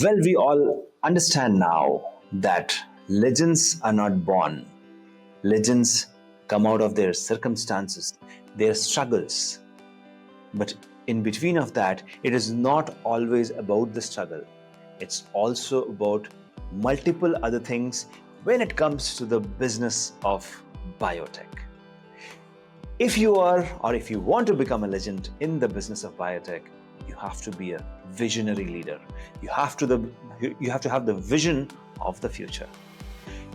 Well, we all understand now that legends are not born. Legends come out of their circumstances, their struggles. But in between of that, it is not always about the struggle. It's also about multiple other things when it comes to the business of biotech. If you are or if you want to become a legend in the business of biotech, you have to be a visionary leader. You have to have the vision of the future.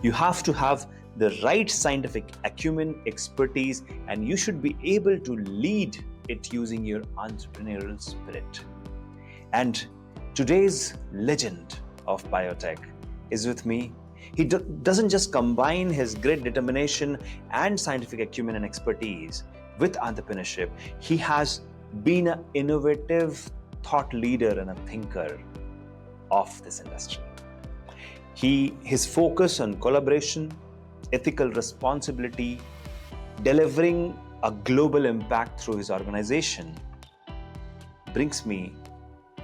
You have to have the right scientific acumen, expertise, and you should be able to lead it using your entrepreneurial spirit. And today's legend of biotech is with me. He doesn't just combine his great determination and scientific acumen and expertise with entrepreneurship. He has been an innovative thought leader and a thinker of this industry. His focus on collaboration, ethical responsibility, delivering a global impact through his organization brings me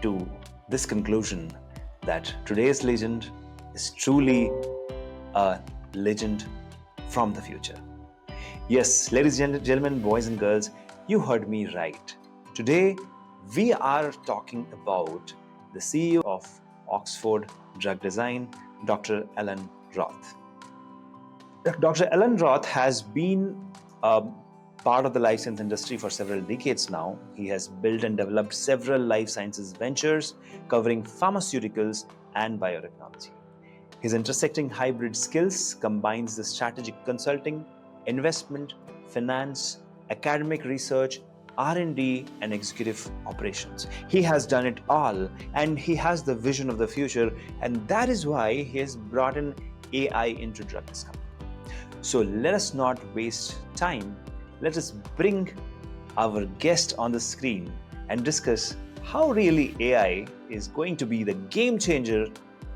to this conclusion that today's legend is truly a legend from the future. Yes, ladies and gentlemen, boys and girls, you heard me right. Today, we are talking about the CEO of Oxford Drug Design, Dr. Alan Roth. Dr. Alan Roth has been a part of the life science industry for several decades now. He has built and developed several life sciences ventures covering pharmaceuticals and biotechnology. His intersecting hybrid skills combines the strategic consulting, investment, finance, academic research, R&D, and executive operations. He has done it all, and he has the vision of the future, and that is why he has brought in AI into drug discovery. So let us not waste time. Let us bring our guest on the screen and discuss how really AI is going to be the game changer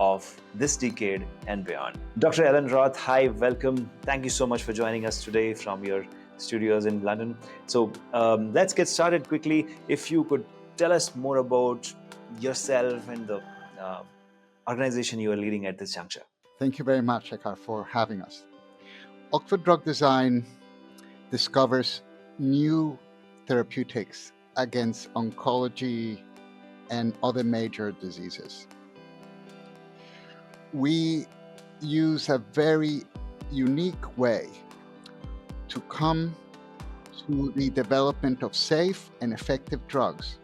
of this decade and beyond. Dr. Alan Roth, hi, welcome. Thank you so much for joining us today from your studios in London. So let's get started quickly. If you could tell us more about yourself and the organization you are leading at this juncture. Thank you very much, Shekhar, for having us. Oxford Drug Design discovers new therapeutics against oncology and other major diseases. We use a very unique way to come to the development of safe and effective drugs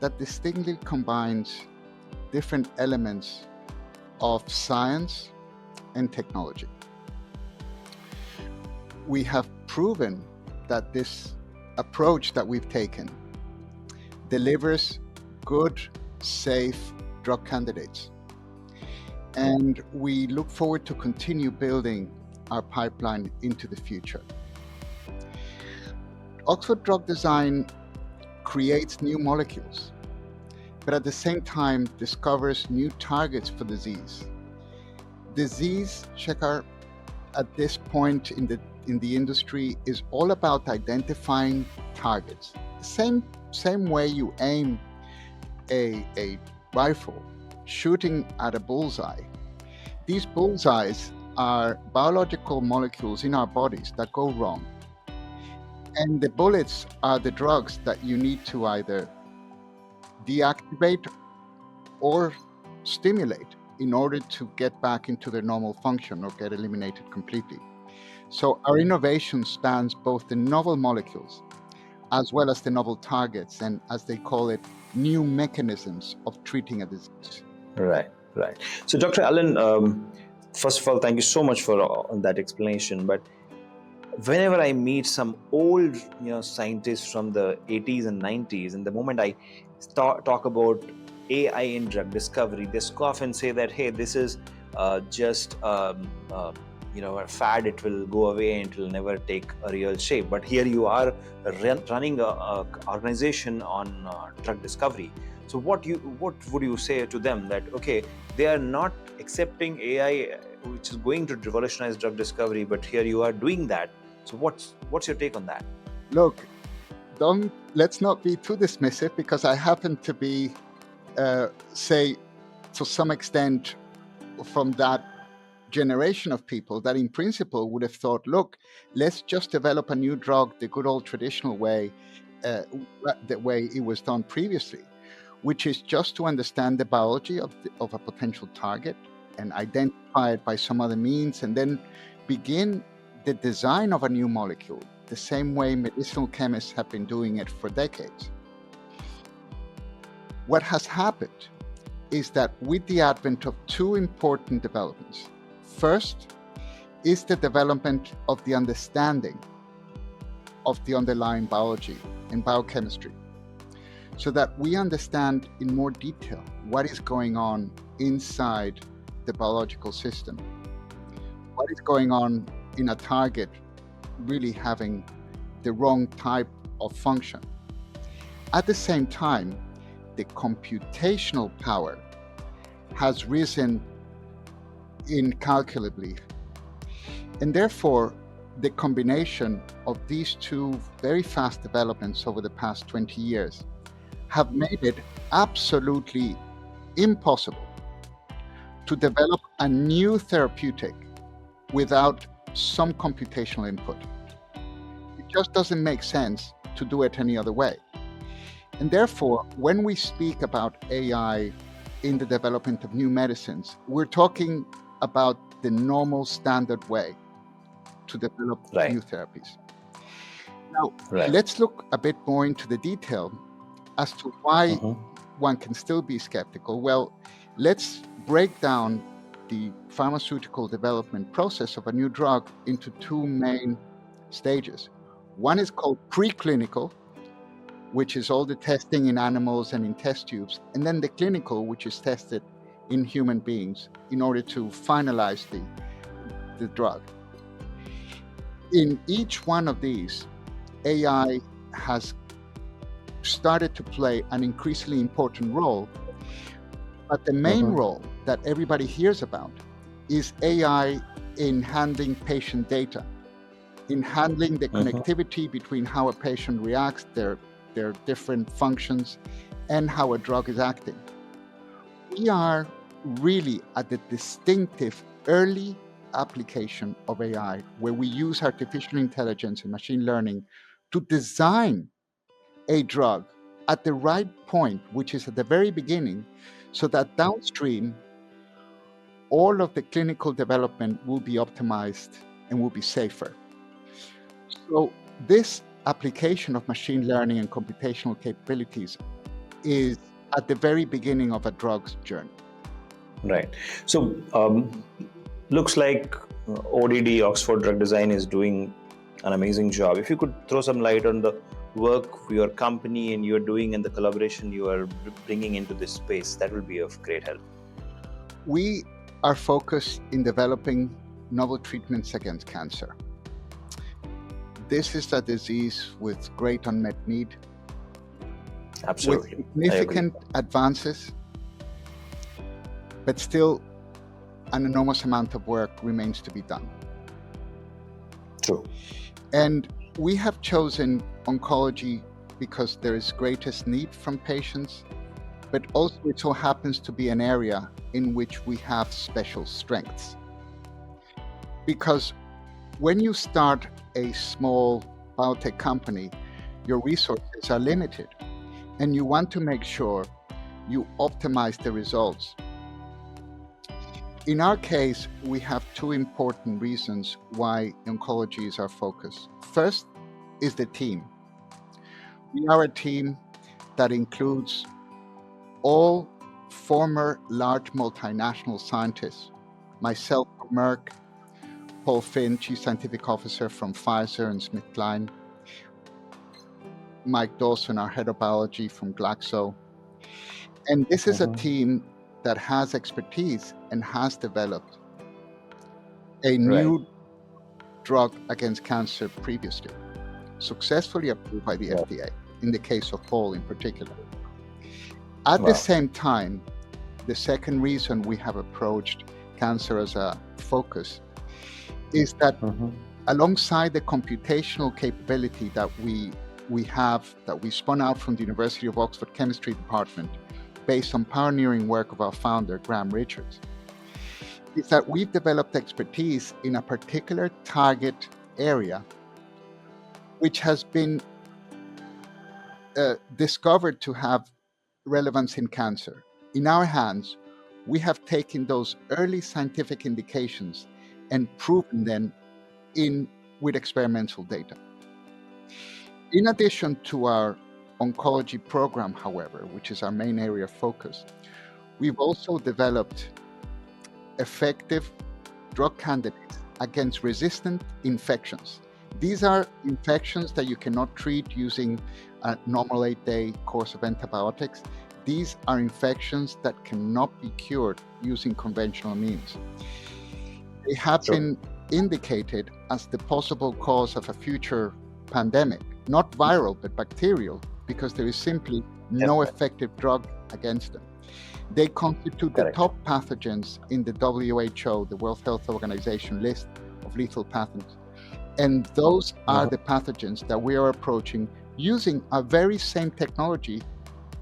that distinctly combines different elements of science and technology. We have proven that this approach that we've taken delivers good, safe drug candidates. And we look forward to continue building our pipeline into the future. Oxford Drug Design creates new molecules, but at the same time discovers new targets for disease. Disease, Shekhar, at this point in the industry is all about identifying targets. Same way you aim a rifle, shooting at a bullseye. These bullseyes are biological molecules in our bodies that go wrong. And the bullets are the drugs that you need to either deactivate or stimulate in order to get back into their normal function or get eliminated completely. So our innovation spans both the novel molecules as well as the novel targets and, as they call it, new mechanisms of treating a disease. Right. So, Dr. Allen, first of all, thank you so much for that explanation. But whenever I meet some old, scientists from the 80s and 90s, and the moment I talk about AI in drug discovery, they scoff and say that, hey, this is just a fad. It will go away and it will never take a real shape. But here you are running a organization on drug discovery. So what would you say to them that, okay, they are not accepting AI, which is going to revolutionize drug discovery, but here you are doing that. So what's your take on that? Look, let's not be too dismissive, because I happen to be, to some extent, from that generation of people that in principle would have thought, look, let's just develop a new drug the good old traditional way, the way it was done previously, which is just to understand the biology of a potential target and identify it by some other means, and then begin the design of a new molecule, the same way medicinal chemists have been doing it for decades. What has happened is that with the advent of two important developments, first is the development of the understanding of the underlying biology and biochemistry, so that we understand in more detail what is going on inside the biological system, what is going on in a target really having the wrong type of function. At the same time, the computational power has risen incalculably, and therefore the combination of these two very fast developments over the past 20 years have made it absolutely impossible to develop a new therapeutic without some computational input. It just doesn't make sense to do it any other way. And therefore, when we speak about AI in the development of new medicines, we're talking about the normal standard way to develop Right. new therapies. Now, Right. let's look a bit more into the detail as to why Mhm. one can still be skeptical. Well, let's break down the pharmaceutical development process of a new drug into two main stages. One is called preclinical, which is all the testing in animals and in test tubes, and then the clinical, which is tested in human beings in order to finalize the drug. In each one of these, AI has started to play an increasingly important role, but the main Mhm. role that everybody hears about is AI in handling patient data, in handling the connectivity between how a patient reacts, their different functions, and how a drug is acting. We are really at the distinctive early application of AI, where we use artificial intelligence and machine learning to design a drug at the right point, which is at the very beginning, so that downstream all of the clinical development will be optimized and will be safer. So this application of machine learning and computational capabilities is at the very beginning of a drug's journey. Right. So, looks like ODD, Oxford Drug Design, is doing an amazing job. If you could throw some light on the work your company and you're doing and the collaboration you are bringing into this space, that will be of great help. We are focused in developing novel treatments against cancer. This is a disease with great unmet need, Absolutely. with significant advances, but still an enormous amount of work remains to be done. True. And we have chosen oncology because there is greatest need from patients, but also it so happens to be an area in which we have special strengths. Because when you start a small biotech company, your resources are limited, and you want to make sure you optimize the results. In our case, we have two important reasons why oncology is our focus. First is the team. We are a team that includes all former large multinational scientists, myself from Merck, Paul Finn, Chief Scientific Officer from Pfizer and SmithKline, Mike Dawson, our head of biology from Glaxo. And this is a team that has expertise and has developed a new drug against cancer previously, successfully approved by the FDA, in the case of Paul in particular. At the same time, the second reason we have approached cancer as a focus is that alongside the computational capability that we have, that we spun out from the University of Oxford Chemistry Department, based on pioneering work of our founder, Graham Richards, is that we've developed expertise in a particular target area, which has been discovered to have relevance in cancer. In our hands, we have taken those early scientific indications and proven them with experimental data. In addition to our oncology program, however, which is our main area of focus, we've also developed effective drug candidates against resistant infections. These are infections that you cannot treat using a normal 8-day course of antibiotics. These are infections that cannot be cured using conventional means. They have been indicated as the possible cause of a future pandemic, not viral, but bacterial, because there is simply no effective drug against them. They constitute the top pathogens in the WHO, the World Health Organization list of lethal pathogens. And those are the pathogens that we are approaching using a very same technology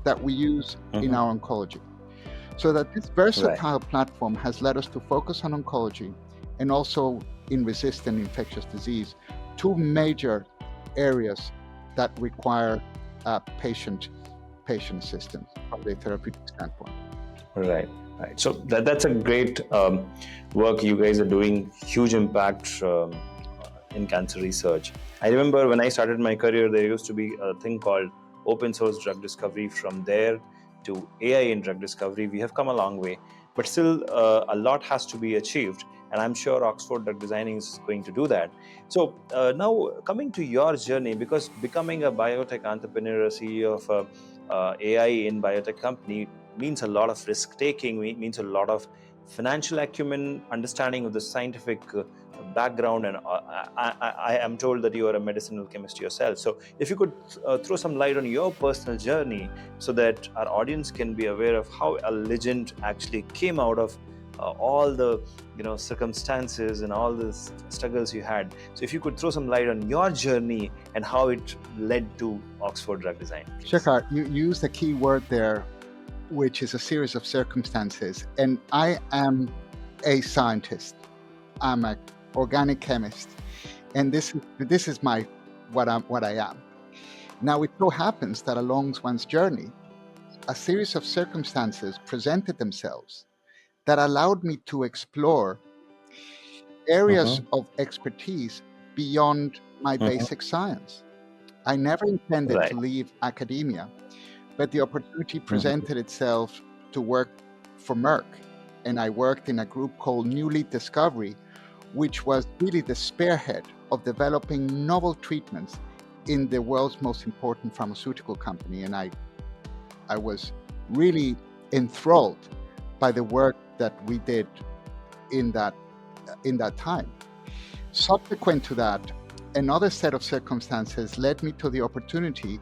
that we use in our oncology. So that this versatile platform has led us to focus on oncology and also in resistant infectious disease, two major areas that require patient assistance from the therapeutic standpoint. Right. So that's a great work you guys are doing, huge impact in cancer research. I remember when I started my career, there used to be a thing called open source drug discovery. From there to AI in drug discovery, we have come a long way, but still a lot has to be achieved. And I'm sure Oxford Drug Designing is going to do that. So now coming to your journey, because becoming a biotech entrepreneur, CEO of a AI in biotech company means a lot of risk taking, means a lot of financial acumen, understanding of the scientific background, and I am told that you are a medicinal chemist yourself. So if you could throw some light on your personal journey so that our audience can be aware of how a legend actually came out of all the circumstances and all the struggles you had. So if you could throw some light on your journey and how it led to Oxford Drug Design. Shekhar, you used a key word there, which is a series of circumstances. And I am a scientist. I'm an organic chemist, and this is what I am. Now, it so happens that along one's journey, a series of circumstances presented themselves that allowed me to explore areas of expertise beyond my basic science. I never intended to leave academia, but the opportunity presented itself to work for Merck. And I worked in a group called New Lead Discovery, which was really the spearhead of developing novel treatments in the world's most important pharmaceutical company. And I was really enthralled by the work that we did in that time. Subsequent to that, another set of circumstances led me to the opportunity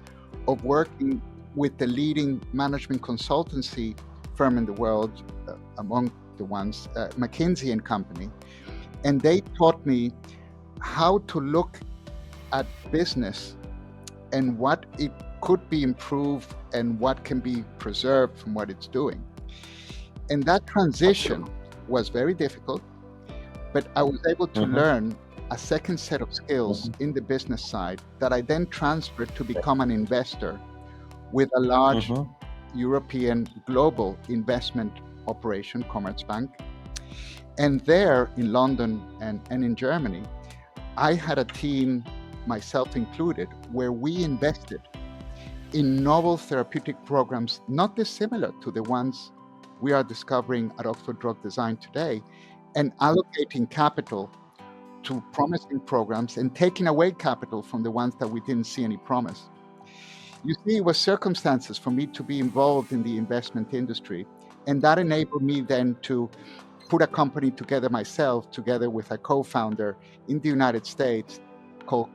of working with the leading management consultancy firm in the world, among the ones, McKinsey and Company. And they taught me how to look at business and what it could be improved and what can be preserved from what it's doing. And that transition was very difficult, but I was able to learn a second set of skills in the business side that I then transferred to become an investor with a large European global investment operation, Commerzbank. And there in London and in Germany, I had a team, myself included, where we invested in novel therapeutic programs not dissimilar to the ones we are discovering at Oxford Drug Design today, and allocating capital to promising programs and taking away capital from the ones that we didn't see any promise. You see, it was circumstances for me to be involved in the investment industry, and that enabled me then to put a company together myself, together with a co-founder in the United States called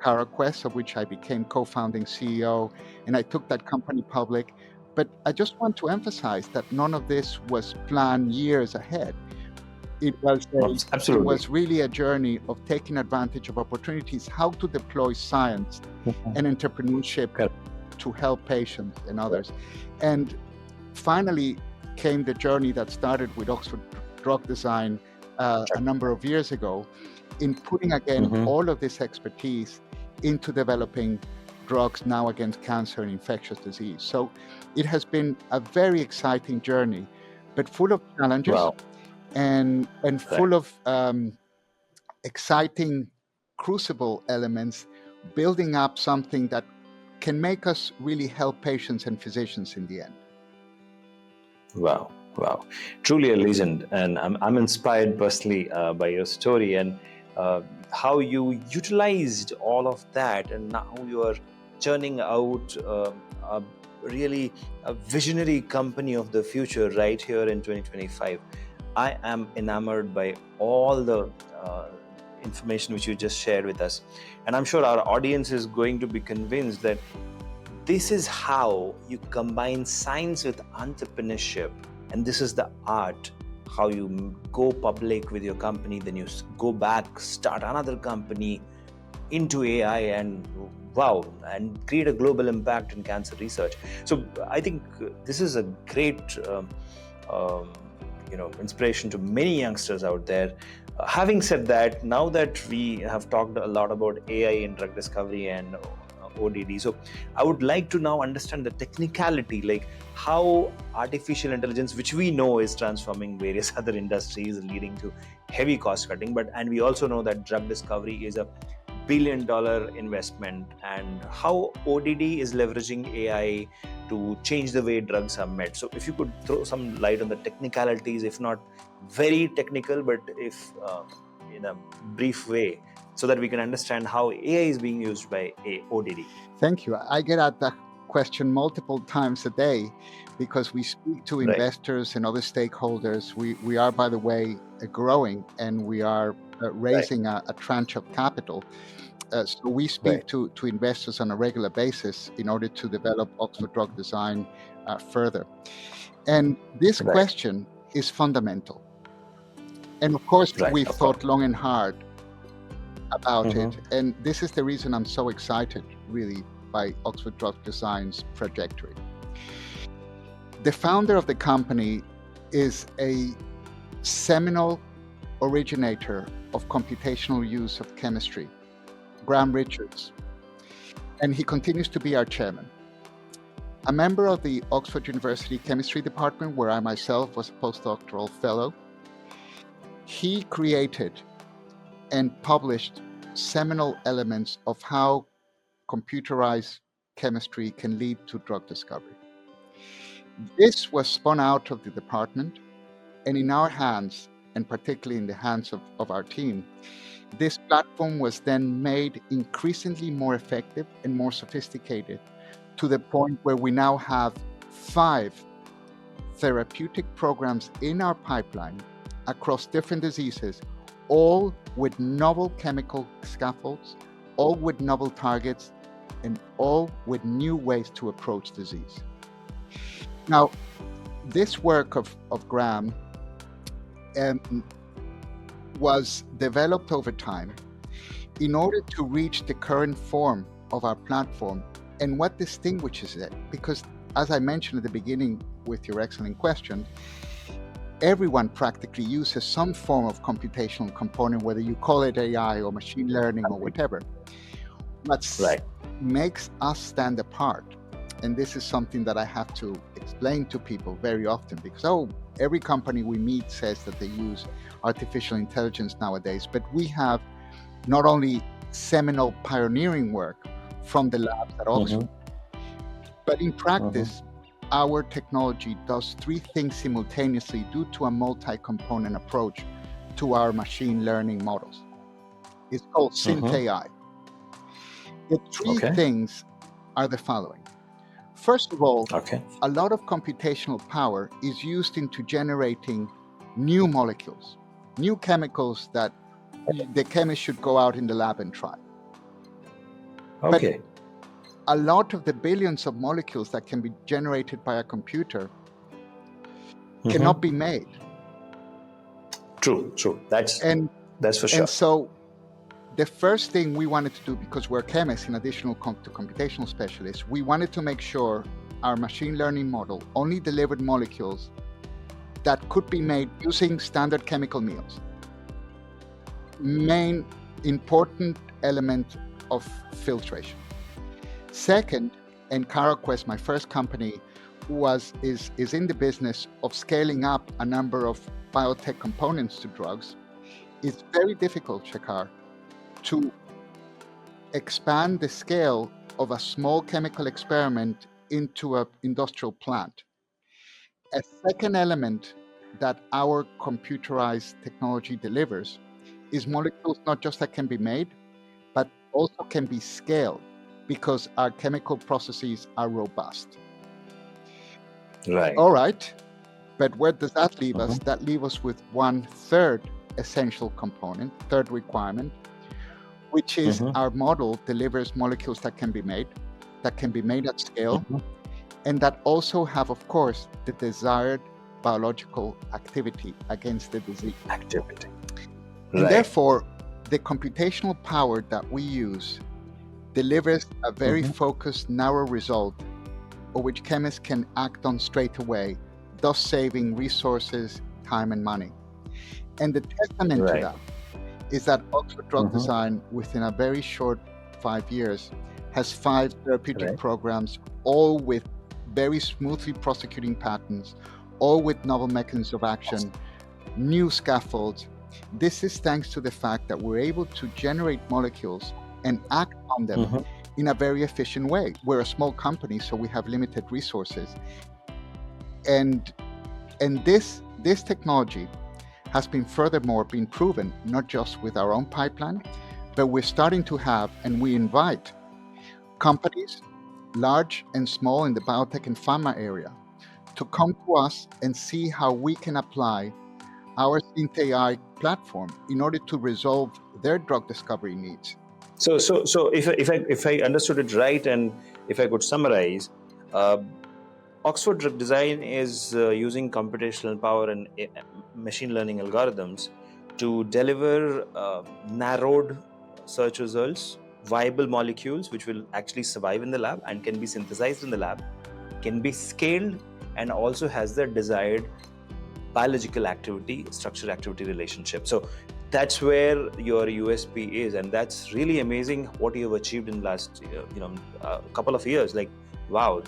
CaraQuest, of which I became co-founding CEO, and I took that company public. But I just want to emphasize that none of this was planned years ahead. It was really a journey of taking advantage of opportunities, how to deploy science and entrepreneurship to help patients and others. And finally came the journey that started with Oxford Drug Design a number of years ago, in putting again all of this expertise into developing drugs now against cancer and infectious disease. So it has been a very exciting journey, but full of challenges. Wow. And full of exciting crucible elements, building up something that can make us really help patients and physicians in the end. Wow, wow. Truly a legend. And I'm inspired personally by your story and how you utilized all of that. And now you are churning out really a visionary company of the future right here in 2025. I am enamored by all the information which you just shared with us. And I'm sure our audience is going to be convinced that this is how you combine science with entrepreneurship. And this is the art, how you go public with your company, then you go back, start another company into AI, and wow, and create a global impact in cancer research. So I think this is a great inspiration to many youngsters out there. Having said that, now that we have talked a lot about AI in drug discovery and ODD, so I would like to now understand the technicality, like how artificial intelligence, which we know is transforming various other industries, leading to heavy cost cutting, and we also know that drug discovery is a billion-dollar investment, and how ODD is leveraging AI to change the way drugs are made. So if you could throw some light on the technicalities, if not very technical, but if in a brief way, so that we can understand how AI is being used by ODD. Thank you. I get at that question multiple times a day because we speak to investors and other stakeholders. We are, by the way, growing, and we are raising a tranche of capital. So we speak to investors on a regular basis in order to develop Oxford Drug Design further. And this question is fundamental. And of course, we've thought long and hard about it. And this is the reason I'm so excited, really, by Oxford Drug Design's trajectory. The founder of the company is a seminal originator of computational use of chemistry, Graham Richards, and he continues to be our chairman. A member of the Oxford University Chemistry Department, where I myself was a postdoctoral fellow, he created and published seminal elements of how computerized chemistry can lead to drug discovery. This was spun out of the department, and in our hands, and particularly in the hands of our team, this platform was then made increasingly more effective and more sophisticated, to the point where we now have 5 therapeutic programs in our pipeline across different diseases, all with novel chemical scaffolds, all with novel targets, and all with new ways to approach disease. Now, this work of Graham was developed over time in order to reach the current form of our platform. And what distinguishes it? Because, as I mentioned at the beginning with your excellent question, everyone practically uses some form of computational component, whether you call it AI or machine learning or whatever. What makes us stand apart, and this is something that I have to explain to people very often, because every company we meet says that they use artificial intelligence nowadays, but we have not only seminal pioneering work from the labs at Oxford, but in practice, our technology does 3 things simultaneously due to a multi-component approach to our machine learning models. It's called SynthAI. The 3 things are the following. First of all, a lot of computational power is used into generating new molecules, new chemicals that the chemist should go out in the lab and try. But a lot of the billions of molecules that can be generated by a computer cannot be made. True. That's for sure. And so the first thing we wanted to do, because we're chemists in addition to computational specialists, we wanted to make sure our machine learning model only delivered molecules that could be made using standard chemical meals. Main important element of filtration. Second, and CaroQuest, my first company, is in the business of scaling up a number of biotech components to drugs. It's very difficult, Shekar, to expand the scale of a small chemical experiment into an industrial plant. A second element that our computerized technology delivers is molecules not just that can be made, but also can be scaled because our chemical processes are robust. Right. All right, but where does that leave us? Mhm. That leaves us with one third essential component, third requirement, which is Mhm. our model delivers molecules that can be made at scale, Mhm. and that also have, of course, the desired biological activity against the disease. Activity. And Right. therefore, the computational power that we use delivers a very Mhm. focused, narrow result, or which chemists can act on straight away, thus saving resources, time, and money. And the testament to Right. that is that Oxford Drug Mhm. Design, within a very short 5 years, has 5 therapeutic Right. programs, all with very smoothly prosecuting patents, all with novel mechanisms of action, new scaffolds. This is thanks to the fact that we're able to generate molecules and act on them Mhm. in a very efficient way. We're a small company, so we have limited resources. And this technology has been furthermore been proven not just with our own pipeline, but we're starting to have, and we invite companies, large and small in the biotech and pharma area, to come to us and see how we can apply our Synth AI platform in order to resolve their drug discovery needs. So if I understood it right, and if I could summarize, uh, Oxford Drug Design is using computational power and machine learning algorithms to deliver narrowed search results, viable molecules which will actually survive in the lab and can be synthesized in the lab, can be scaled, and also has the desired biological activity structure activity relationship. So that's where your USP is, and that's really amazing what you have achieved in the last couple of years. Like, wow,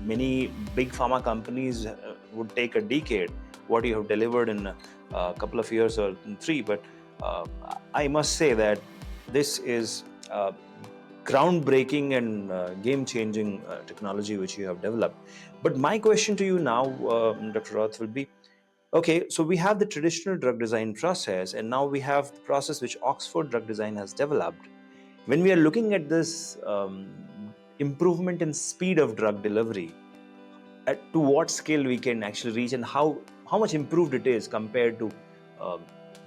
many big pharma companies would take a decade what you have delivered in a couple of years or in three. But uh, I must say that this is groundbreaking and game changing technology which you have developed. But my question to you now, Dr. Roth, will be, okay, so we have the traditional drug design process, and now we have the process which Oxford Drug Design has developed. When we are looking at this improvement in speed of drug delivery, to what scale we can actually reach, and how much improved it is compared to um,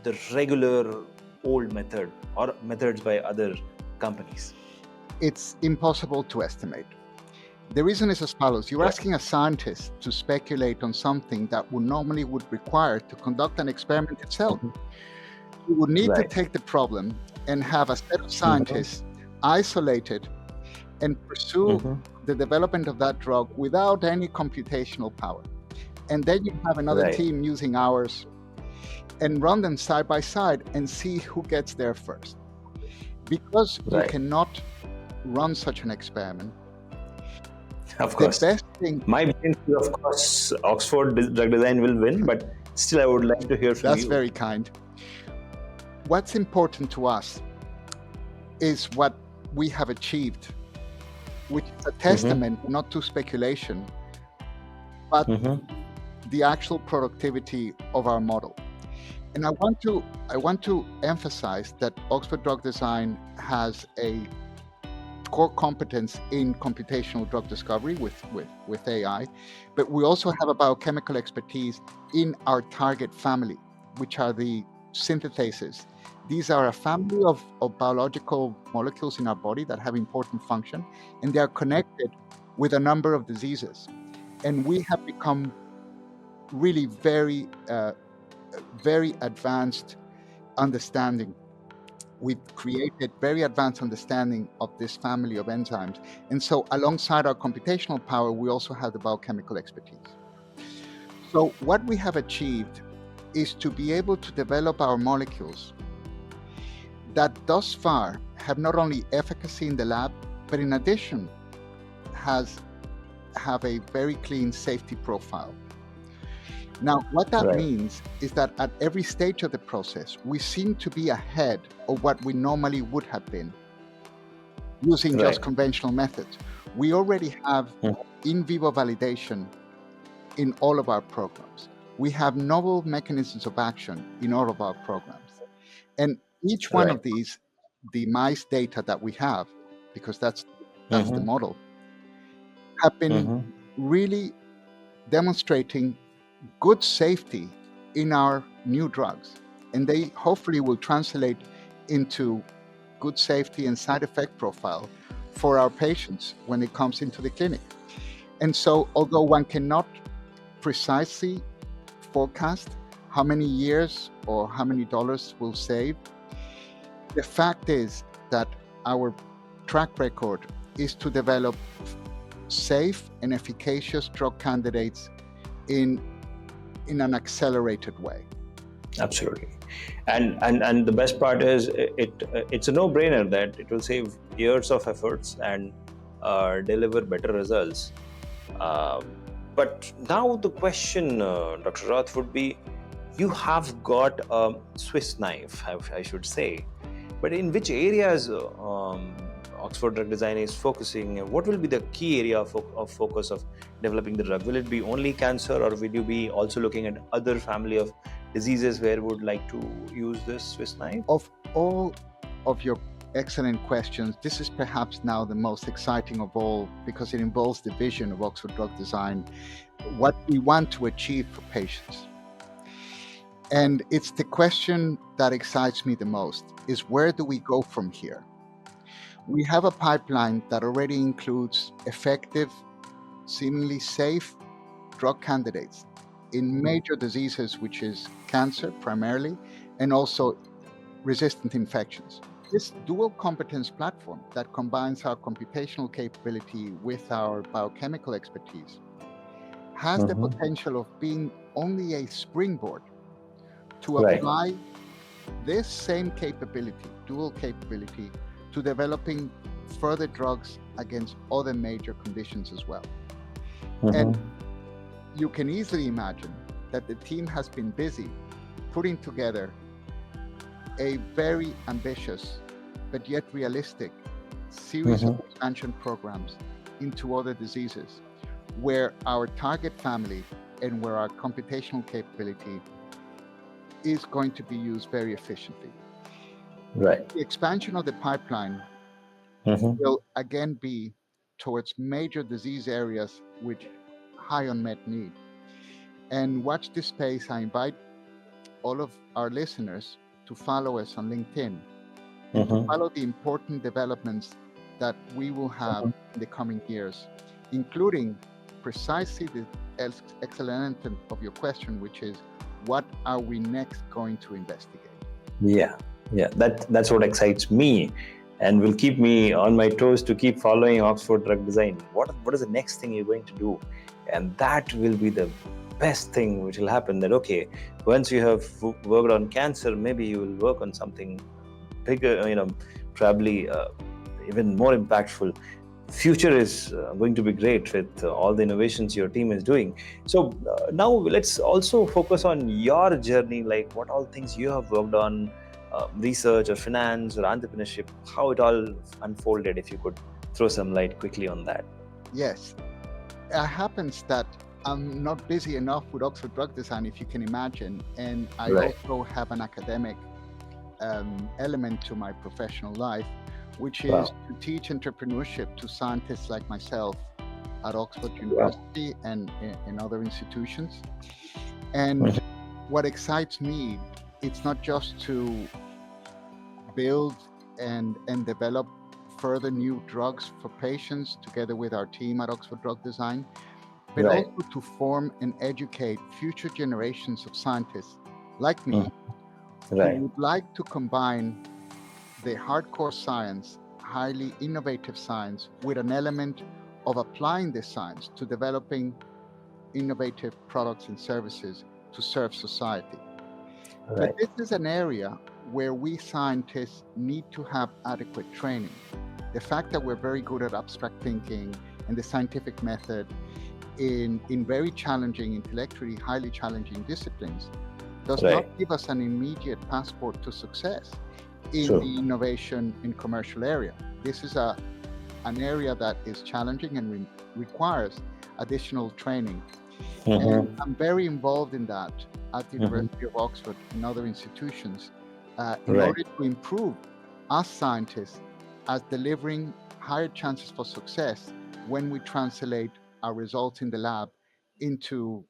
the regular old method or methods by other companies. It's impossible to estimate. The reason is as follows. You're Right. asking a scientist to speculate on something that would normally would require to conduct an experiment itself. Mhm. You would need to Right. take the problem and have a set of Mhm. scientists isolated and pursue Mhm. the development of that drug without any computational power. And then you have another Right. team using ours and run them side by side and see who gets there first. Because you Right. cannot run such an experiment, Of the course. best thing, My opinion is, of course, Oxford Drug Design will win, but still, I would like to hear from that's you. very kind. What's important to us is what we have achieved, which is a Mm-hmm. testament not to speculation, but Mm-hmm. the actual productivity of our model. And I want to emphasize that Oxford Drug Design has a core competence in computational drug discovery with AI, but we also have a biochemical expertise in our target family, which are the synthetases. These are a family of biological molecules in our body that have important function, and they are connected with a number of diseases. And we have become really very advanced understanding We've created very advanced understanding of this family of enzymes. And so alongside our computational power, we also have the biochemical expertise. So what we have achieved is to be able to develop our molecules that thus far have not only efficacy in the lab, but in addition have a very clean safety profile. Now, what that Right. means is that at every stage of the process, we seem to be ahead of what we normally would have been using just Right. conventional methods. We already have Mhm. in vivo validation in all of our programs. We have novel mechanisms of action in all of our programs. And each one Right. of these, the mice data that we have, because that's the Mm-hmm. model, have been Mm-hmm. really demonstrating good safety in our new drugs. And they hopefully will translate into good safety and side effect profile for our patients when it comes into the clinic. And so, although one cannot precisely forecast how many years or how many dollars we'll save, the fact is that our track record is to develop safe and efficacious drug candidates in an accelerated way. Absolutely. And the best part is it's a no-brainer that it will save years of efforts and deliver better results. Um, but now the question, Dr. Roth, would be: you have got a Swiss knife, I should say, but in which areas Oxford Drug Design is focusing? What will be the key area of focus of developing the drug? Will it be only cancer, or will you be also looking at other family of diseases where you would like to use this Swiss knife? Of all of your excellent questions, this is perhaps now the most exciting of all because it involves the vision of Oxford Drug Design, what we want to achieve for patients. And it's the question that excites me the most, is where do we go from here? We have a pipeline that already includes effective, seemingly safe drug candidates in major diseases, which is cancer primarily, and also resistant infections. This dual competence platform that combines our computational capability with our biochemical expertise has the Mm-hmm. potential of being only a springboard to Right. apply this same capability, dual capability, to developing further drugs against other major conditions as well. And Mm-hmm. you can easily imagine that the team has been busy putting together a very ambitious but yet realistic series of Mm-hmm. expansion programs into other diseases where our target family and where our computational capability is going to be used very efficiently. Right. The expansion of the pipeline Mm-hmm. will again be towards major disease areas with high unmet need. And watch this space. I invite all of our listeners to follow us on LinkedIn and to Mm-hmm. follow the important developments that we will have in the coming years, including precisely the excellent element of your question, which is what are we next going to investigate? Yeah, yeah, that's what excites me, and will keep me on my toes to keep following Oxford Drug Design. What is the next thing you're going to do? And that will be the best thing which will happen. That okay, once you have worked on cancer, maybe you will work on something bigger. Probably even more impactful. Future is going to be great with all the innovations your team is doing. So now let's also focus on your journey, like what all things you have worked on, research or finance or entrepreneurship, how it all unfolded. If you could throw some light quickly on that. Yes, it happens that I'm not busy enough with Oxford Drug Design, if you can imagine, and I Right. also have an academic element to my professional life, which is Wow. to teach entrepreneurship to scientists like myself at Oxford Wow. University and in other institutions. And Mhm. what excites me, it's not just to build and develop further new drugs for patients together with our team at Oxford Drug Design, but Right. also to form and educate future generations of scientists like Mhm. me who Right. would like to combine the hardcore science, highly innovative science, with an element of applying this science to developing innovative products and services to serve society. But Right. this is an area where we scientists need to have adequate training. The fact that we're very good at abstract thinking and the scientific method in very challenging, intellectually highly challenging disciplines does not Right. give us an immediate passport to success in True. the innovation and commercial area. This is an area that is challenging and requires additional training. And Mm-hmm. I'm very involved in that at the Mm-hmm. University of Oxford and other institutions in Right. order to improve us scientists as delivering higher chances for success when we translate our results in the lab into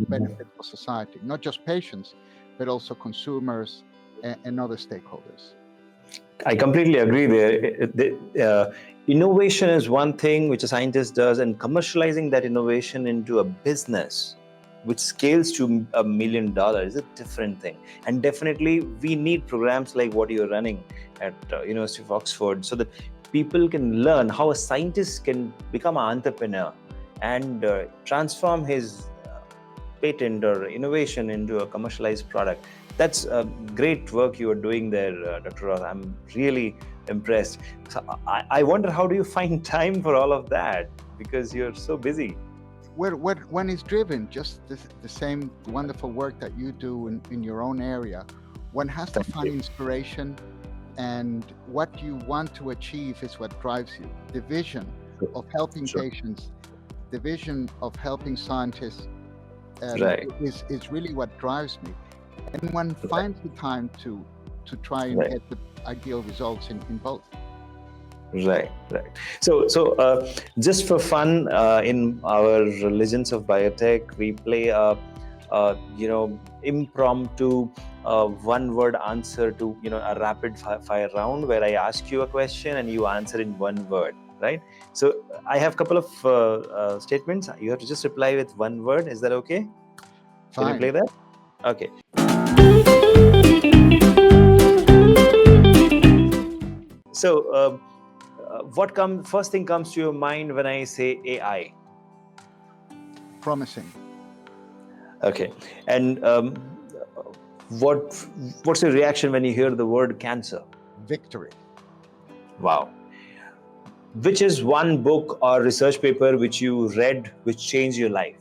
benefit for society, not just patients, but also consumers and other stakeholders. I completely agree there. Innovation is one thing which a scientist does, and commercializing that innovation into a business which scales to $1 million is a different thing. And definitely, we need programs like what you're running at University of Oxford, so that people can learn how a scientist can become an entrepreneur and transform his patent or innovation into a commercialized product. That's great work you are doing there, Dr. Roth. I'm really impressed. So I wonder, how do you find time for all of that? Because you're so busy. When it's driven, just the same wonderful work that you do in your own area, one has to Thank find you. inspiration, and what you want to achieve is what drives you. The vision Sure. of helping Sure. patients, the vision of helping scientists Right. is really what drives me. And one Right. finds the time to try and Right. get the ideal results in both. Right, right. So, just for fun, in our Legends of Biotech, we play a impromptu one-word answer to a rapid fire round where I ask you a question and you answer in one word, right? So I have a couple of statements. You have to just reply with one word. Is that okay? Can we play Fine. that? Okay. So, what first thing comes to your mind when I say AI? Promising. Okay, and what what's your reaction when you hear the word cancer? Victory. Wow. Which is one book or research paper which you read which changed your life?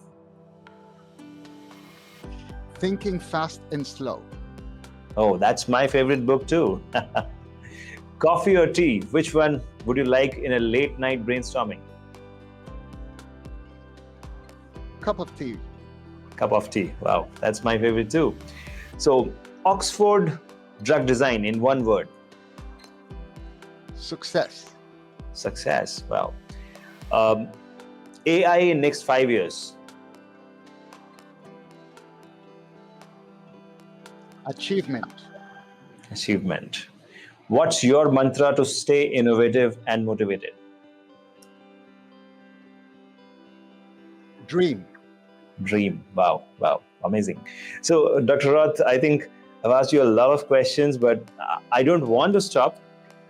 Thinking fast and slow. Oh, that's my favorite book too. Coffee or tea? Which one would you like in a late night brainstorming? Cup of tea. Cup of tea. Wow, that's my favorite too. So, Oxford drug design in one word. Success. Success. Wow. Um, AI in next 5 years. Achievement. Achievement. What's your mantra to stay innovative and motivated? Dream. Dream. Wow, wow, amazing. So, Dr. Roth, I think I've asked you a lot of questions, but I don't want to stop.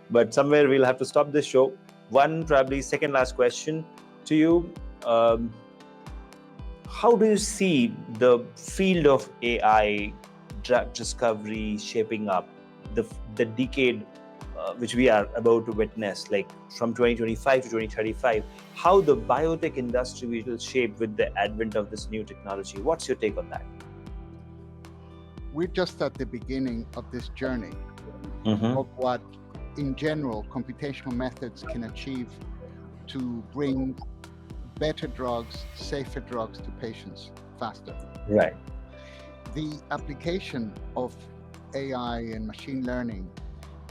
But somewhere we'll have to stop this show. One, probably second last question to you. Um, how do you see the field of AI drug discovery shaping up, the decade which we are about to witness, like from 2025 to 2035, how the biotech industry will shape with the advent of this new technology? What's your take on that? We're just at the beginning of this journey Mm-hmm. of what, in general, computational methods can achieve to bring better drugs, safer drugs to patients faster. Right. The application of AI and machine learning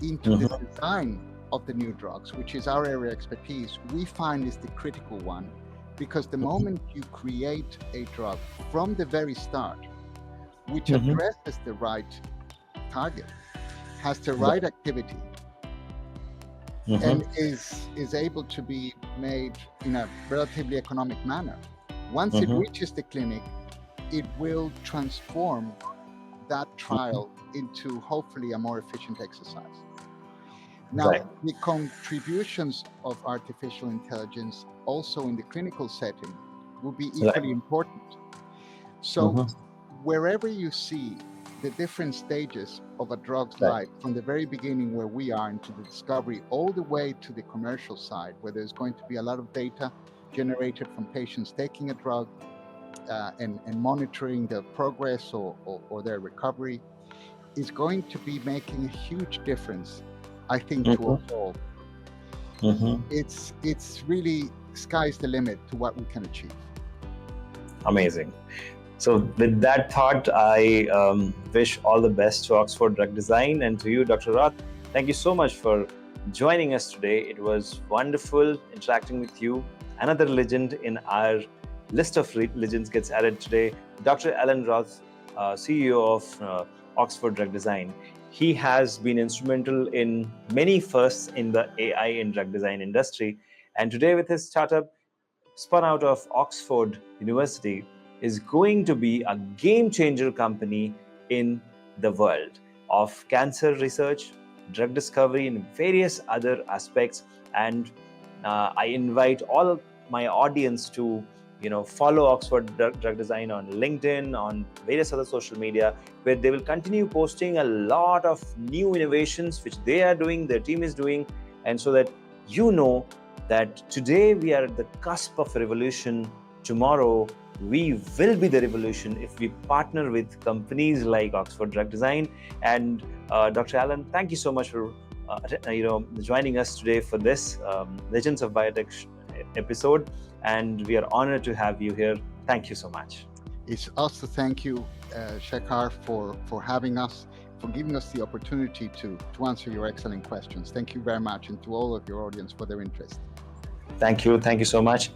into the Mm-hmm. design of the new drugs, which is our area of expertise, we find is the critical one, because the moment you create a drug from the very start, which Mm-hmm. addresses the right target, has the Right. right activity, Mm-hmm. and is able to be made in a relatively economic manner, once it Mm-hmm. reaches the clinic, it will transform that trial into hopefully a more efficient exercise. Now, Right. the contributions of artificial intelligence also in the clinical setting will be Right. equally important. So, Mm-hmm. wherever you see the different stages of a drug's Right. life, from the very beginning where we are into the discovery, all the way to the commercial side, where there's going to be a lot of data generated from patients taking a drug and monitoring their progress or their recovery, is going to be making a huge difference, I think, to us Mm-hmm. all. Mm-hmm. It's really sky's the limit to what we can achieve. Amazing. So, with that thought, I wish all the best to Oxford Drug Design and to you, Dr. Roth. Thank you so much for joining us today. It was wonderful interacting with you. Another legend in our list of legends gets added today, Dr. Alan Roth, CEO of Oxford Drug Design. He has been instrumental in many firsts in the AI and drug design industry. And today, with his startup, spun out of Oxford University, is going to be a game changer company in the world of cancer research, drug discovery, and various other aspects. And I invite all my audience to follow Oxford Drug Design on LinkedIn, on various other social media, where they will continue posting a lot of new innovations which they are doing, their team is doing, and so that that today we are at the cusp of a revolution. Tomorrow we will be the revolution if we partner with companies like Oxford Drug Design. And Dr. Allen, thank you so much for joining us today for this Legends of Biotech episode. And we are honored to have you here. Thank you so much. It's us to thank you, Shekhar, for having us, for giving us the opportunity to answer your excellent questions. Thank you very much, and to all of your audience for their interest. Thank you. Thank you so much.